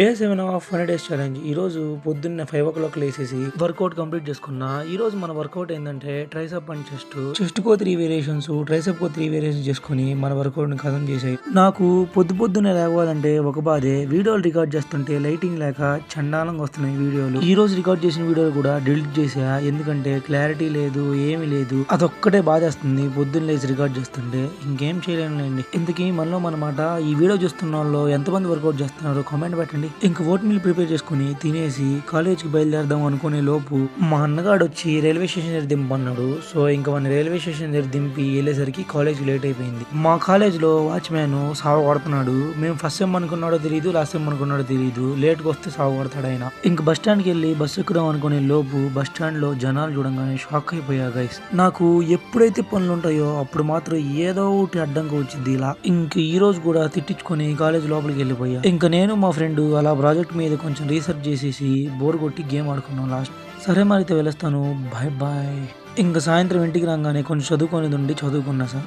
Day 7 of 100 days challenge. ఈరోజు పొద్దున్నే 5:00 లేసేసి work out complete చేసుకున్నా. ఈరోజు మన వర్కౌట్ ఏంటంటే ట్రైసెప్ అండ్ చెస్ట్‌కో 3 వేరియేషన్స్, ట్రైసెప్‌కో 3 వేరియేషన్స్ చేసుకొని మన వర్కౌట్‌ని ఖతం చేసాయి. నాకు పొద్దున్నే లేవాలంటే ఒక బాధే. వీడియోలు రికార్డ్ చేస్తుంటే లైటింగ్ లేక చండాలంగా వస్తున్నాయి వీడియోలు. ఈ రోజు రికార్డ్ చేసిన వీడియోలు కూడా డిలీట్ చేసా. ఎందుకంటే క్లారిటీ లేదు, ఏమీ లేదు. అదొక్కటే బాధేస్తుంది పొద్దున్న లేచి రికార్డ్ చేస్తుంటే. ఇంకేం చేయలేనులేండి. ఇంతకీ మనలో మనమాట ఈ వీడియో చూస్తున్న వాళ్ళు ఎంతమంది వర్కౌట్ చేస్తున్నారో కామెంట్ పెట్టండి. ఇంక ఓట్ మీల్ ప్రిపేర్ చేసుకుని తినేసి కాలేజ్కి బయలుదేరదాం అనుకునే లోపు మా అన్నగాడు వచ్చి రైల్వే స్టేషన్ దగ్గర దింపన్నాడు. సో ఇంకా మన రైల్వే స్టేషన్ దగ్గర దింపి వెళ్ళేసరికి కాలేజ్ లేట్ అయిపోయింది. మా కాలేజ్ లో వాచ్మ్యాన్ సావ కొడుతున్నాడు. మేము ఫస్ట్ సెమ్ అనుకున్నాడో తెలియదు, లాస్ట్ సెమ్ అనుకున్నాడో తెలియదు. లేట్గా వస్తే సావ కొడతాడు ఆయన. ఇంక బస్ స్టాండ్కి వెళ్ళి బస్సు ఎక్కుదాం అనుకునే లోపు బస్ స్టాండ్ లో జనాలు చూడంగానే షాక్ అయిపోయా గైస్. నాకు ఎప్పుడైతే పనులు ఉంటాయో అప్పుడు మాత్రం ఏదో ఒకటి అడ్డంగా వచ్చింది ఇలా. ఇంక ఈ రోజు కూడా తిట్టించుకొని కాలేజ్ లోపలికి వెళ్ళిపోయా. ఇంకా నేను మా ఫ్రెండ్ అలా ప్రాజెక్ట్ మీద కొంచెం రీసెర్చ్ చేసేసి బోర్ కొట్టి గేమ్ ఆడుకున్నాం లాస్ట్. సరే మరి అయితే వెళ్ళొస్తాను. Bye bye. ఇంకా సాయంత్రం ఇంటికి రాగానే కొంచెం చదువుకునేది ఉండి చదువుకున్నా సార్.